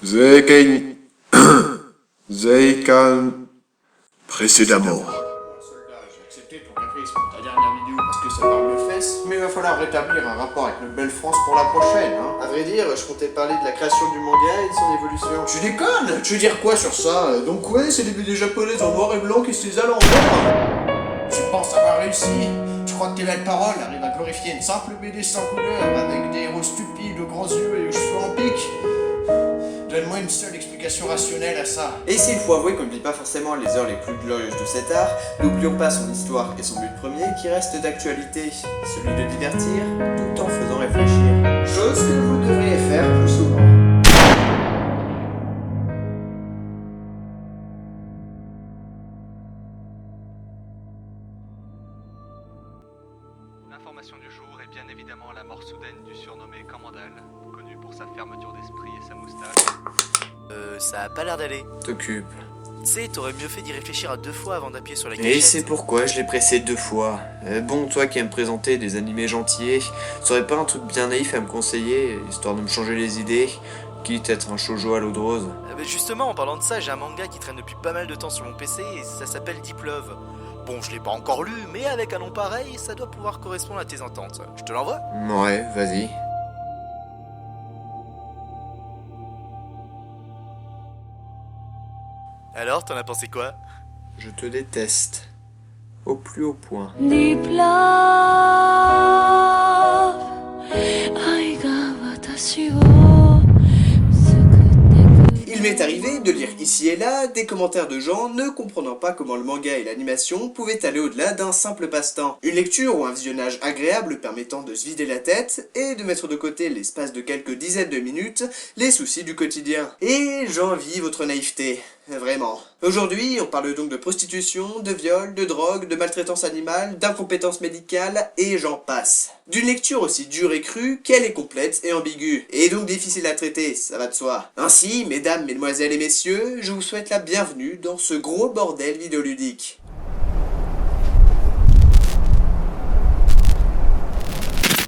Zeiken... Zeikan... Précédemment. Soldat, j'ai accepté ton caprice pour ta dernière vidéo parce que ça parle de fesses, mais il va falloir rétablir un rapport avec notre belle France pour la prochaine, hein. À vrai dire, je comptais parler de la création du manga et de son évolution. Tu déconnes? Tu veux dire quoi sur ça? Donc ouais, c'est des BD japonaises en noir et blanc qui se les à l'envers. Tu penses avoir réussi? Tu crois que tes belles paroles arrivent à glorifier une simple BD sans couleur, avec des héros stupides aux grands yeux et aux cheveux en pique? Donne-moi une seule explication rationnelle à ça. Et s'il faut avouer qu'on ne vit pas forcément les heures les plus glorieuses de cet art, n'oublions pas son histoire et son but premier qui reste d'actualité, celui de divertir tout en faisant réfléchir. Chose que vous devriez faire plus souvent. L'information du jour est bien évidemment la mort soudaine du surnommé Commandal, connu pour sa fermeture d'esprit et sa moustache. Ça a pas l'air d'aller. T'occupe. Tu sais, t'aurais mieux fait d'y réfléchir à 2 fois avant d'appuyer sur la Et gâchette. c'est pourquoi je l'ai pressé 2 fois. Bon, toi qui aimes présenter des animés gentillés, t'aurais pas un truc bien naïf à me conseiller, histoire de me changer les idées, quitte à être un shoujo à l'eau de rose? Justement, en parlant de ça, j'ai un manga qui traîne depuis pas mal de temps sur mon PC et ça s'appelle Deep Love. Bon, je l'ai pas encore lu, mais avec un nom pareil, ça doit pouvoir correspondre à tes ententes. Je te l'envoie? Ouais, vas-y. Alors, t'en as pensé quoi? Je te déteste. Au plus haut point. Deep love 愛が私を救ってくれ Il m'est arrivé de lire ici et là des commentaires de gens ne comprenant pas comment le manga et l'animation pouvaient aller au-delà d'un simple passe-temps. Une lecture ou un visionnage agréable permettant de se vider la tête et de mettre de côté l'espace de quelques dizaines de minutes les soucis du quotidien. Et j'envie votre naïveté. Vraiment. Aujourd'hui, on parle donc de prostitution, de viol, de drogue, de maltraitance animale, d'incompétence médicale, et j'en passe. D'une lecture aussi dure et crue qu'elle est complète et ambiguë, et donc difficile à traiter, ça va de soi. Ainsi, mesdames, mesdemoiselles et messieurs, je vous souhaite la bienvenue dans ce gros bordel vidéoludique.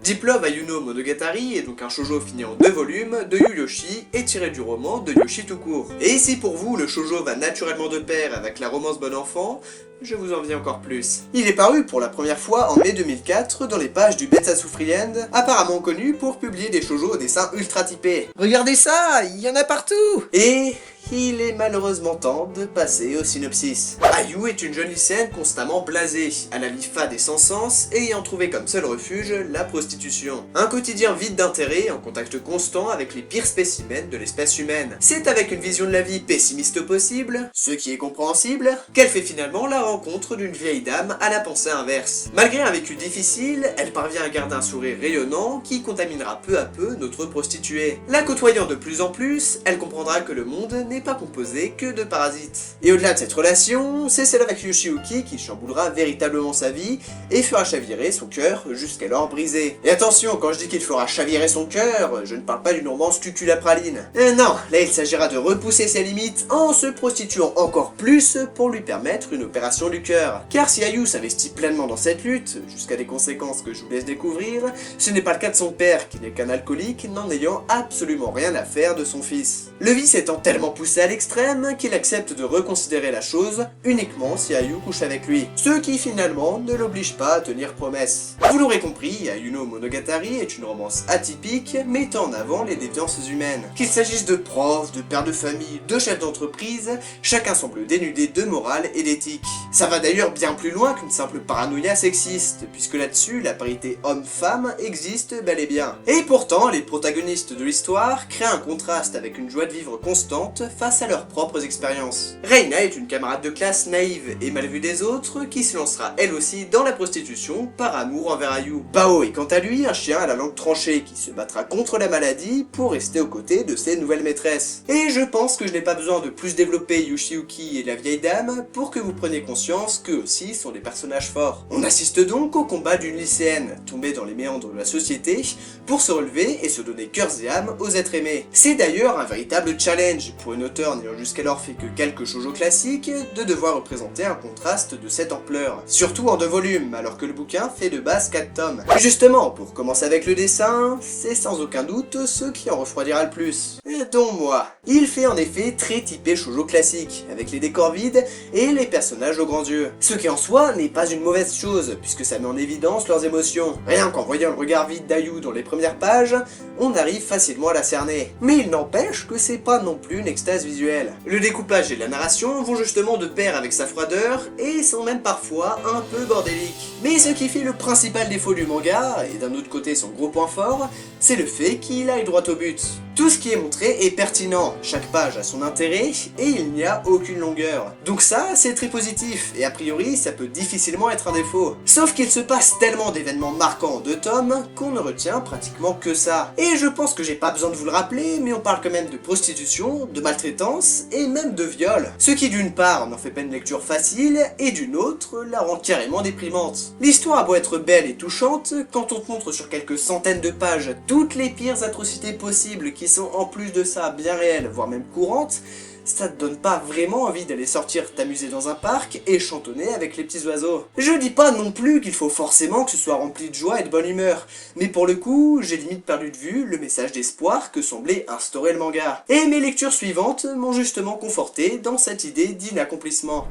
Deep Love Ayuno Monogatari est donc un shoujo fini en 2 volumes de Yu Yoshi et tiré du roman de Yoshi tout court. Et si pour vous le shoujo va naturellement de pair avec la romance bon enfant, je vous en dis encore plus. Il est paru pour la première fois en mai 2004 dans les pages du Betsatsu Friend, apparemment connu pour publier des shoujo au dessin ultra typé. Regardez ça, il y en a partout! Et il est malheureusement temps de passer au synopsis. Ayu est une jeune lycéenne constamment blasée, à la vie fade et sans sens, et ayant trouvé comme seul refuge la prostitution. Un quotidien vide d'intérêt, en contact constant avec les pires spécimens de l'espèce humaine. C'est avec une vision de la vie pessimiste possible, ce qui est compréhensible, qu'elle fait finalement la rencontre d'une vieille dame à la pensée inverse. Malgré un vécu difficile, elle parvient à garder un sourire rayonnant qui contaminera peu à peu notre prostituée. La côtoyant de plus en plus, elle comprendra que le monde n'est pas composé que de parasites. Et au-delà de cette relation, c'est celle avec Yoshiyuki qui chamboulera véritablement sa vie et fera chavirer son cœur jusqu'alors brisé. Et attention, quand je dis qu'il fera chavirer son cœur, je ne parle pas d'une romance cuculapraline. Non, là il s'agira de repousser ses limites en se prostituant encore plus pour lui permettre une opération du cœur. Car si Ayu s'investit pleinement dans cette lutte, jusqu'à des conséquences que je vous laisse découvrir, ce n'est pas le cas de son père qui n'est qu'un alcoolique n'en ayant absolument rien à faire de son fils. Le vice étant tellement poussé à l'extrême qu'il accepte de reconsidérer la chose uniquement si Ayu couche avec lui, ce qui finalement ne l'oblige pas à tenir promesse. Vous l'aurez compris, Ayuno Monogatari est une romance atypique mettant en avant les déviances humaines. Qu'il s'agisse de profs, de pères de famille, de chefs d'entreprise, chacun semble dénudé de morale et d'éthique. Ça va d'ailleurs bien plus loin qu'une simple paranoïa sexiste, puisque là-dessus la parité homme-femme existe bel et bien. Et pourtant, les protagonistes de l'histoire créent un contraste avec une joie de vivre constante face à leurs propres expériences. Reina est une camarade de classe naïve et mal vue des autres qui se lancera elle aussi dans la prostitution par amour envers Ayu. Bao est quant à lui un chien à la langue tranchée qui se battra contre la maladie pour rester aux côtés de ses nouvelles maîtresses. Et je pense que je n'ai pas besoin de plus développer Yoshiyuki et la vieille dame pour que vous preniez conscience qu'eux aussi sont des personnages forts. On assiste donc au combat d'une lycéenne tombée dans les méandres de la société pour se relever et se donner cœurs et âme aux êtres aimés. C'est d'ailleurs un véritable challenge pour une un auteur n'ayant jusqu'alors fait que quelques shoujo classiques de devoir représenter un contraste de cette ampleur. Surtout en 2 volumes, alors que le bouquin fait de base 4 tomes. Justement, pour commencer avec le dessin, c'est sans aucun doute ce qui en refroidira le plus. Dont moi. Il fait en effet très typé shoujo classique, avec les décors vides et les personnages aux grands yeux. Ce qui en soi n'est pas une mauvaise chose, puisque ça met en évidence leurs émotions. Rien qu'en voyant le regard vide d'Ayu dans les premières pages, on arrive facilement à la cerner. Mais il n'empêche que c'est pas non plus une extase visuelle. Le découpage et la narration vont justement de pair avec sa froideur, et sont même parfois un peu bordéliques. Mais ce qui fait le principal défaut du manga, et d'un autre côté son gros point fort, c'est le fait qu'il aille droit au but. Tout ce qui est montré est pertinent, chaque page a son intérêt, et il n'y a aucune longueur. Donc ça, c'est très positif, et a priori, ça peut difficilement être un défaut. Sauf qu'il se passe tellement d'événements marquants en 2 tomes, qu'on ne retient pratiquement que ça. Et je pense que j'ai pas besoin de vous le rappeler, mais on parle quand même de prostitution, de maltraitance, et même de viol. Ce qui d'une part n'en fait pas une lecture facile, et d'une autre, la rend carrément déprimante. L'histoire a beau être belle et touchante, quand on te montre sur quelques centaines de pages toutes les pires atrocités possibles qui sont en plus de ça bien réelles, voire même courantes, ça te donne pas vraiment envie d'aller sortir t'amuser dans un parc et chantonner avec les petits oiseaux. Je dis pas non plus qu'il faut forcément que ce soit rempli de joie et de bonne humeur, mais pour le coup, j'ai limite perdu de vue le message d'espoir que semblait instaurer le manga. Et mes lectures suivantes m'ont justement conforté dans cette idée d'inaccomplissement.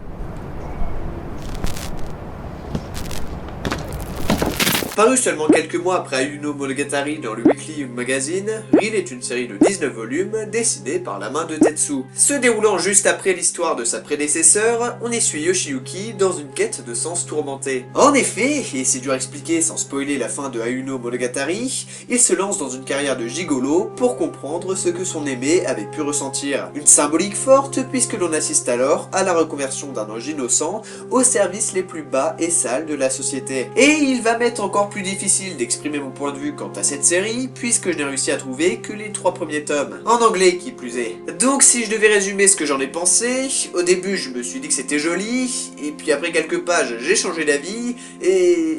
Paru seulement quelques mois après Ayuno Monogatari dans le Weekly Young Magazine, Reel est une série de 19 volumes dessinée par la main de Tetsu. Se déroulant juste après l'histoire de sa prédécesseur, on y suit Yoshiyuki dans une quête de sens tourmenté. En effet, et c'est dur à expliquer sans spoiler la fin de Ayuno Monogatari, il se lance dans une carrière de gigolo pour comprendre ce que son aimé avait pu ressentir. Une symbolique forte puisque l'on assiste alors à la reconversion d'un ange innocent aux services les plus bas et sales de la société. Et il va mettre encore plus difficile d'exprimer mon point de vue quant à cette série, puisque je n'ai réussi à trouver que les 3 premiers tomes, en anglais qui plus est. Donc si je devais résumer ce que j'en ai pensé, au début je me suis dit que c'était joli, et puis après quelques pages j'ai changé d'avis, et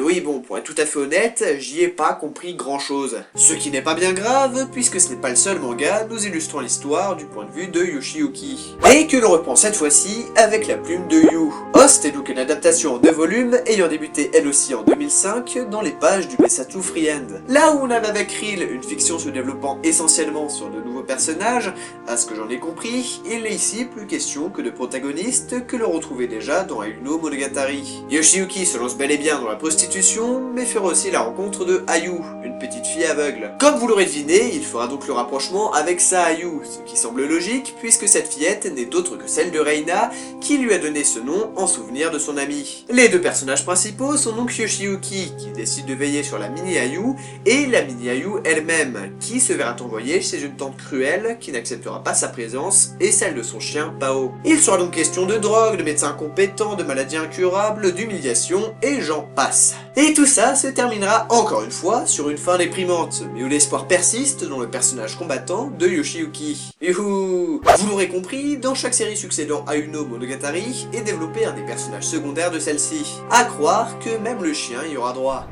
oui bon, pour être tout à fait honnête, j'y ai pas compris grand chose. Ce qui n'est pas bien grave, puisque ce n'est pas le seul manga nous illustrant l'histoire du point de vue de Yoshiyuki. Et que l'on reprend cette fois-ci avec la plume de Yu. Host est donc une adaptation en 2 volumes, ayant débuté elle aussi en 2005, dans les pages du Besatsu Freehand. Là où on avait avec Reel une fiction se développant essentiellement sur de nouveaux personnages, à ce que j'en ai compris, il n'est ici plus question que de protagonistes que l'on retrouvait déjà dans Ayuno Monogatari. Yoshiyuki se lance bel et bien dans la prostitution, mais fera aussi la rencontre de Ayu, une petite fille aveugle. Comme vous l'aurez deviné, il fera donc le rapprochement avec sa Ayu, ce qui semble logique puisque cette fillette n'est autre que celle de Reina, qui lui a donné ce nom en souvenir de son amie. Les 2 personnages principaux sont donc Yoshiyuki, qui décide de veiller sur la mini Ayu, et la mini Ayu elle-même, qui se verra envoyée chez une tante cruelle qui n'acceptera pas sa présence, et celle de son chien Pao. Il sera donc question de drogue, de médecins incompétents, de maladies incurables, d'humiliation, et j'en passe. Et tout ça se terminera encore une fois sur une fin déprimante, mais où l'espoir persiste dans le personnage combattant de Yoshiyuki. Youhou! Vous l'aurez compris, dans chaque série succédant à Ayuno Monogatari est développé un des personnages secondaires de celle-ci. À croire que même le chien y aura droit.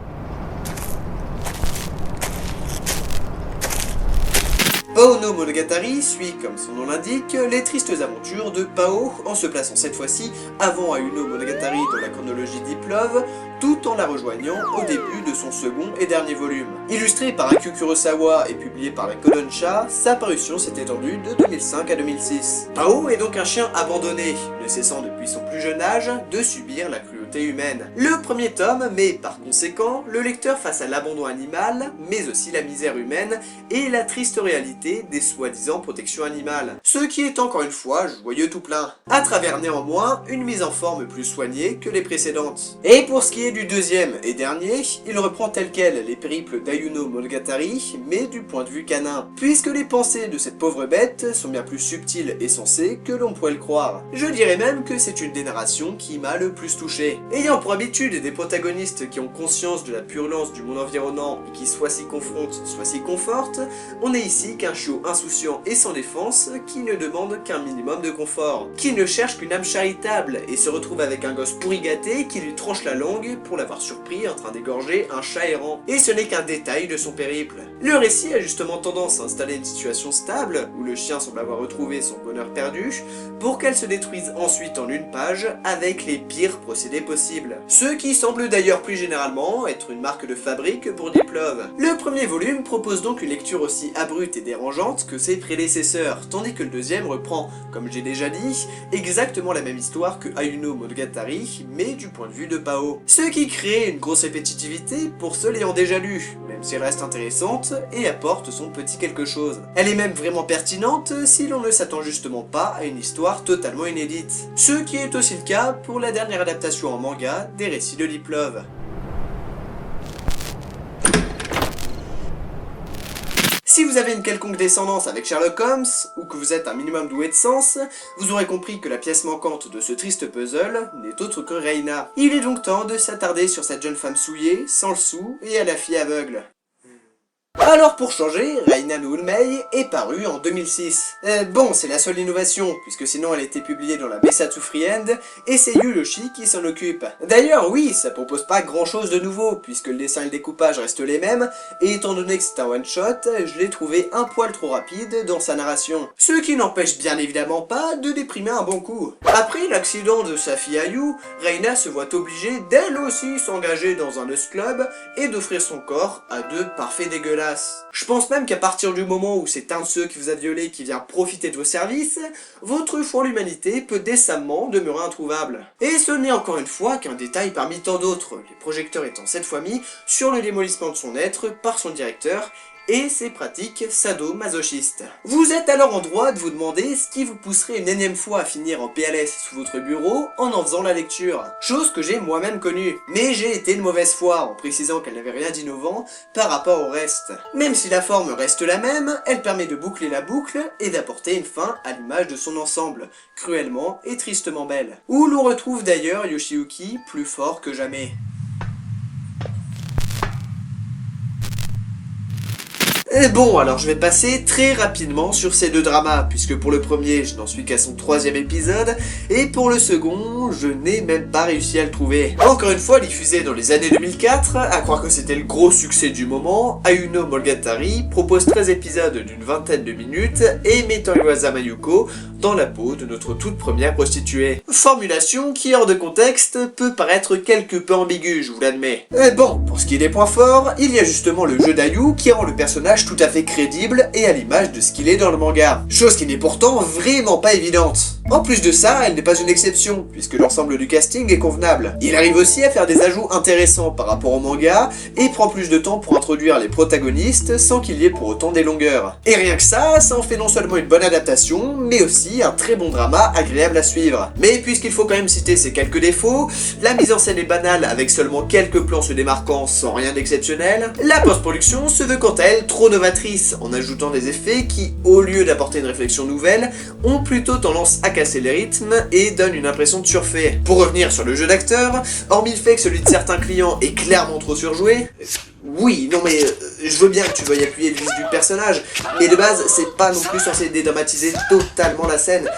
Pao no Monogatari suit, comme son nom l'indique, les tristes aventures de Pao en se plaçant cette fois-ci avant Ayuno Monogatari dans la chronologie Deep Love, tout en la rejoignant au début de son second et dernier volume. Illustré par Akio Kurosawa et publié par la Kodansha, sa parution s'est étendue de 2005 à 2006. Pao est donc un chien abandonné, ne cessant depuis son plus jeune âge de subir la cruauté humaine. Le premier tome met par conséquent le lecteur face à l'abandon animal, mais aussi la misère humaine et la triste réalité des soi-disant protections animales. Ce qui est encore une fois joyeux tout plein, à travers néanmoins une mise en forme plus soignée que les précédentes. Et pour ce qui est du deuxième et dernier, il reprend tel quel les périples d'Ayuno Monogatari, mais du point de vue canin, puisque les pensées de cette pauvre bête sont bien plus subtiles et sensées que l'on pourrait le croire. Je dirais même que c'est une des narrations qui m'a le plus touché. résumé. Ayant pour habitude des protagonistes qui ont conscience de la purulence du monde environnant et qui soit s'y confrontent, soit s'y confortent, on n'est ici qu'un chiot insouciant et sans défense qui ne demande qu'un minimum de confort, qui ne cherche qu'une âme charitable et se retrouve avec un gosse pourri gâté qui lui tranche la langue pour l'avoir surpris en train d'égorger un chat errant. Et ce n'est qu'un détail de son périple. Le récit a justement tendance à installer une situation stable, où le chien semble avoir retrouvé son bonheur perdu, pour qu'elle se détruise ensuite en une page avec les pires procédés possibles. Ce qui semble d'ailleurs plus généralement être une marque de fabrique pour Diplove. Le premier volume propose donc une lecture aussi abrupte et dérangeante que ses prédécesseurs, tandis que le deuxième reprend, comme j'ai déjà dit, exactement la même histoire que Ayuno Monogatari, mais du point de vue de Pao. Ce qui crée une grosse répétitivité pour ceux l'ayant déjà lu, même si elle reste intéressante et apporte son petit quelque chose. Elle est même vraiment pertinente si l'on ne s'attend justement pas à une histoire totalement inédite. Ce qui est aussi le cas pour la dernière adaptation en manga des récits de Diplove. Si vous avez une quelconque descendance avec Sherlock Holmes, ou que vous êtes un minimum doué de sens, vous aurez compris que la pièce manquante de ce triste puzzle n'est autre que Reina. Il est donc temps de s'attarder sur cette jeune femme souillée, sans le sou, et à la fille aveugle. Alors pour changer, Reina no Unmei est parue en 2006. Bon, c'est la seule innovation, puisque sinon elle était publiée dans la Besatsu Friend, et c'est Yu Yoshi qui s'en occupe. D'ailleurs oui, ça propose pas grand chose de nouveau, puisque le dessin et le découpage restent les mêmes, et étant donné que c'est un one-shot, je l'ai trouvé un poil trop rapide dans sa narration. Ce qui n'empêche bien évidemment pas de déprimer un bon coup. Après l'accident de sa fille Ayu, Reina se voit obligée d'elle aussi s'engager dans un Us Club, et d'offrir son corps à deux parfaits dégueulasses. Je pense même qu'à partir du moment où c'est un de ceux qui vous a violé qui vient profiter de vos services, votre foi en l'humanité peut décemment demeurer introuvable. Et ce n'est encore une fois qu'un détail parmi tant d'autres, les projecteurs étant cette fois mis sur le démolissement de son être par son directeur, et ses pratiques sado-masochistes. Vous êtes alors en droit de vous demander ce qui vous pousserait une énième fois à finir en PLS sous votre bureau en faisant la lecture. Chose que j'ai moi-même connue. Mais j'ai été de mauvaise foi en précisant qu'elle n'avait rien d'innovant par rapport au reste. Même si la forme reste la même, elle permet de boucler la boucle et d'apporter une fin à l'image de son ensemble, cruellement et tristement belle. Où l'on retrouve d'ailleurs Yoshiyuki plus fort que jamais. Bon, alors je vais passer très rapidement sur ces deux dramas, puisque pour le premier, je n'en suis qu'à son 3e épisode, et pour le second, je n'ai même pas réussi à le trouver. Encore une fois, diffusé dans les années 2004, à croire que c'était le gros succès du moment, Ayuno Monogatari propose 13 épisodes d'une vingtaine de minutes, et mettant Iwasa Mayuko dans la peau de notre toute première prostituée. Formulation qui, hors de contexte, peut paraître quelque peu ambiguë, je vous l'admets. Bon, pour ce qui est des points forts, il y a justement le jeu d'Ayu qui rend le personnage tout à fait crédible et à l'image de ce qu'il est dans le manga. Chose qui n'est pourtant vraiment pas évidente. En plus de ça, elle n'est pas une exception, puisque l'ensemble du casting est convenable. Il arrive aussi à faire des ajouts intéressants par rapport au manga, et prend plus de temps pour introduire les protagonistes sans qu'il y ait pour autant des longueurs. Et rien que ça en fait non seulement une bonne adaptation, mais aussi un très bon drama agréable à suivre. Mais puisqu'il faut quand même citer ses quelques défauts, la mise en scène est banale avec seulement quelques plans se démarquant sans rien d'exceptionnel, la post-production se veut quant à elle trop novatrice, en ajoutant des effets qui, au lieu d'apporter une réflexion nouvelle, ont plutôt tendance à casser les rythmes et donnent une impression de surfait. Pour revenir sur le jeu d'acteur, hormis le fait que celui de certains clients est clairement trop surjoué, oui, non mais je veux bien que tu veuilles appuyer le vice du personnage, mais de base, c'est pas non plus censé dédramatiser totalement la scène.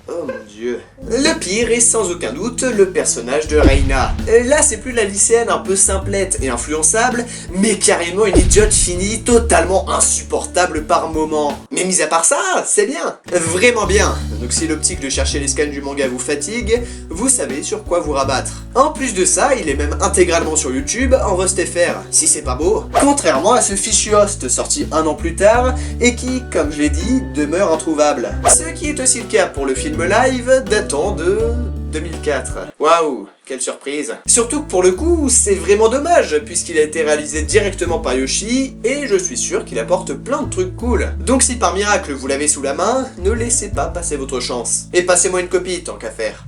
Oh mon dieu. Le pire est sans aucun doute le personnage de Reina. Là, c'est plus la lycéenne un peu simplette et influençable, mais carrément une idiote finie, totalement insupportable par moments. Mais mis à part ça, c'est bien. Vraiment bien. Donc si l'optique de chercher les scans du manga vous fatigue, vous savez sur quoi vous rabattre. En plus de ça, il est même intégralement sur YouTube en RustFR, si c'est pas beau. Contrairement à ce fichu host sorti 1 an plus tard, et qui, comme je l'ai dit, demeure introuvable. Ce qui est aussi le cas pour le film live datant de 2004. Waouh, quelle surprise. Surtout que pour le coup, c'est vraiment dommage, puisqu'il a été réalisé directement par Yoshi, et je suis sûr qu'il apporte plein de trucs cool. Donc si par miracle vous l'avez sous la main, ne laissez pas passer votre chance. Et passez-moi une copie, tant qu'à faire.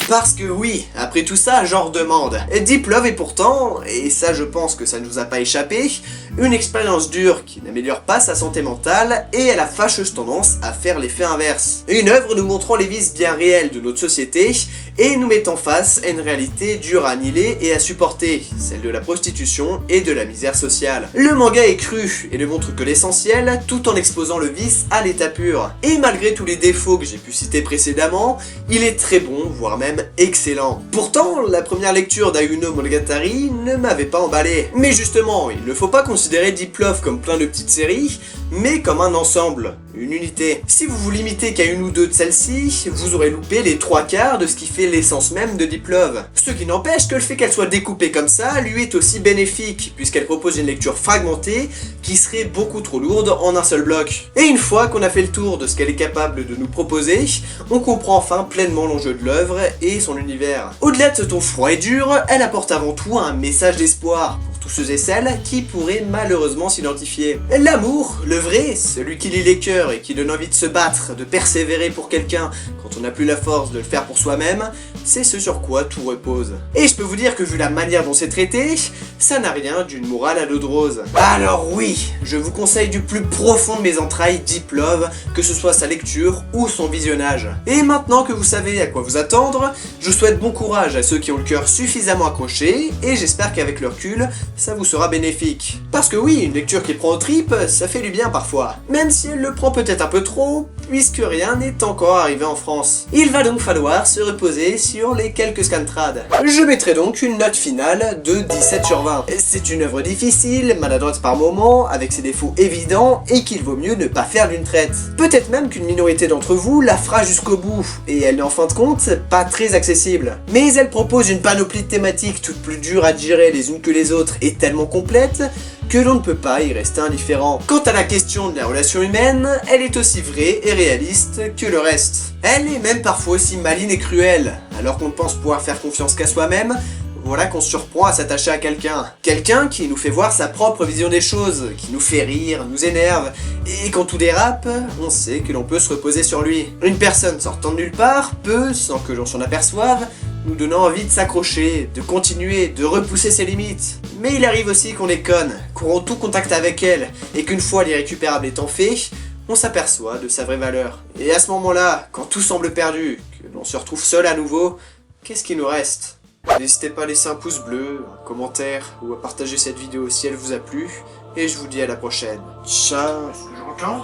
Parce que oui, après tout ça, j'en redemande. Deep Love est pourtant, et ça je pense que ça ne nous a pas échappé, une expérience dure qui n'améliore pas sa santé mentale et elle a fâcheuse tendance à faire l'effet inverse. Une œuvre nous montrant les vices bien réels de notre société et nous mettant face à une réalité dure à annihiler et à supporter, celle de la prostitution et de la misère sociale. Le manga est cru et ne montre que l'essentiel tout en exposant le vice à l'état pur. Et malgré tous les défauts que j'ai pu citer précédemment, il est très bon, voire même excellent. Pourtant, la première lecture d'Ayuno Monogatari ne m'avait pas emballé. Mais justement, il ne faut pas considérer Deep Love comme plein de petites séries, mais comme un ensemble, une unité. Si vous vous limitez qu'à une ou deux de celles-ci, vous aurez loupé les 3/4 de ce qui fait l'essence même de Deep Love. Ce qui n'empêche que le fait qu'elle soit découpée comme ça lui est aussi bénéfique, puisqu'elle propose une lecture fragmentée qui serait beaucoup trop lourde en un seul bloc. Et une fois qu'on a fait le tour de ce qu'elle est capable de nous proposer, on comprend enfin pleinement l'enjeu de l'œuvre et son univers. Au-delà de ce ton froid et dur, elle apporte avant tout un message d'espoir pour tous ceux et celles qui pourraient malheureusement s'identifier. L'amour, le vrai, celui qui lie les cœurs et qui donne envie de se battre, de persévérer pour quelqu'un quand on n'a plus la force de le faire pour soi-même, c'est ce sur quoi tout repose. Et je peux vous dire que vu la manière dont c'est traité, ça n'a rien d'une morale à l'eau de rose. Alors oui, je vous conseille du plus profond de mes entrailles Deep Love, que ce soit sa lecture ou son visionnage. Et maintenant que vous savez à quoi vous attendre, je souhaite bon courage à ceux qui ont le cœur suffisamment accroché, et j'espère qu'avec le recul, ça vous sera bénéfique. Parce que oui, une lecture qui prend aux tripes, ça fait du bien parfois. Même si elle le prend peut-être un peu trop, puisque rien n'est encore arrivé en France. Il va donc falloir se reposer sur les quelques scantrades. Je mettrai donc une note finale de 17 sur 20. C'est une œuvre difficile, maladroite par moments, avec ses défauts évidents, et qu'il vaut mieux ne pas faire d'une traite. Peut-être même qu'une minorité d'entre vous la fera jusqu'au bout, et elle n'est en fin de compte pas très accessible. Mais elle propose une panoplie de thématiques toutes plus dures à digérer les unes que les autres, et tellement complète, que l'on ne peut pas y rester indifférent. Quant à la question de la relation humaine, elle est aussi vraie et réaliste que le reste. Elle est même parfois aussi maligne et cruelle, alors qu'on pense pouvoir faire confiance qu'à soi-même, voilà qu'on se surprend à s'attacher à quelqu'un. Quelqu'un qui nous fait voir sa propre vision des choses, qui nous fait rire, nous énerve, et quand tout dérape, on sait que l'on peut se reposer sur lui. Une personne sortant de nulle part peut, sans que l'on s'en aperçoive, nous donnant envie de s'accrocher, de continuer, de repousser ses limites. Mais il arrive aussi qu'on déconne, qu'on rompt tout contact avec elle, et qu'une fois l'irrécupérable étant fait, on s'aperçoit de sa vraie valeur. Et à ce moment-là, quand tout semble perdu, que l'on se retrouve seul à nouveau, qu'est-ce qui nous reste ? N'hésitez pas à laisser un pouce bleu, un commentaire, ou à partager cette vidéo si elle vous a plu, et je vous dis à la prochaine. Ciao. Est-ce que j'entends?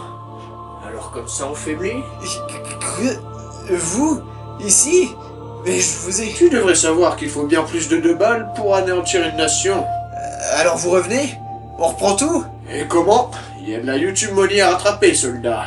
Alors comme ça on faiblit? Vous Ici Mais je vous ai... Tu devrais savoir qu'il faut bien plus de 2 balles pour anéantir une nation. Alors vous revenez? On reprend tout? Et comment? Il y a de la YouTube money à rattraper, soldat.